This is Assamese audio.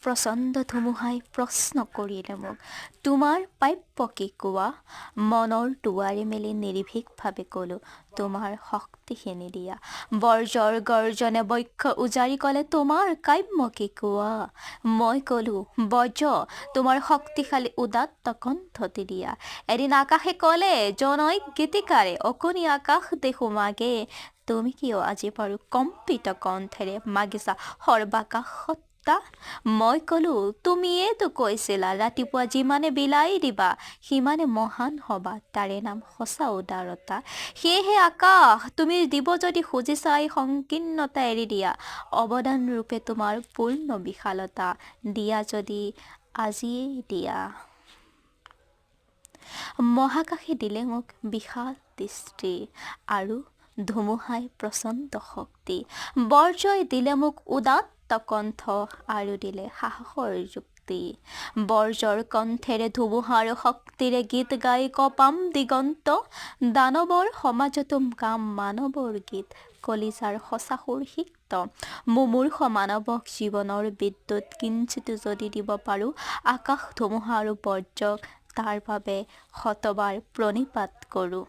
প্ৰচণ্ড ধুমুহাই প্ৰশ্ন কৰিলে মোক, তোমাৰ প্ৰাপ্য কি কোৱা? মনৰ দুৱাৰে মেলি নিৰ্ভীকভাৱে ক'লো, তোমাৰ শক্তিখিনি দিয়া। বৰ্জৰ গৰ্জনে বক্ষ উজাৰি ক'লে, তোমাৰ কাম্য কি কোৱা? মই ক'লো, বজ্ৰ, তোমাৰ শক্তিশালী উদাত্ত কণ্ঠটি দিয়া। এদিন আকাশে ক'লে জনৈক গীতিকাৰে, অকণি আকাশ দেখো মাগে, তুমি কিয় আজি বাৰু কম্পিত কণ্ঠেৰে মাগিছা সৰ্বাকাশ সত্তা? মই ক'লো, তুমিয়েতো কৈছিলা ৰাতিপুৱা যিমানে বিলাই দিবা সিমানে মহান হবা, তাৰে নাম সঁচা উদাৰতা। সেয়েহে আকাশ, তুমি দিব যদি খুজিছা এই সংকীৰ্ণতা এৰি দিয়া, অৱদান ৰূপে তোমাৰ পূৰ্ণ বিশালতা দিয়া যদি আজিয়েই দিয়া। মহাকাশে দিলে মোক বিশাল দৃষ্টি আৰু ধুমুহাই প্ৰচণ্ড শক্তি। বৰ্জই দিলে মোক উদাত্ত কণ্ঠ আৰু দিলে সাহসৰ যুক্তি। বৰ্জৰ কণ্ঠেৰে ধুমুহাৰ শক্তিৰে গীত গাই কপাম দিগন্ত, দানৱৰ সমাজতো গাম মানৱৰ গীত, কলিজাৰ সঁচা সুৰ সিক্ত। মুমূৰ্ষ মানৱক জীৱনৰ বিদ্যুৎ কিঞ্চিত যদি দিব পাৰোঁ, আকাশ ধুমুহা আৰু বৰ্জক তাৰ বাবে শতবাৰ প্ৰণিপাত কৰোঁ।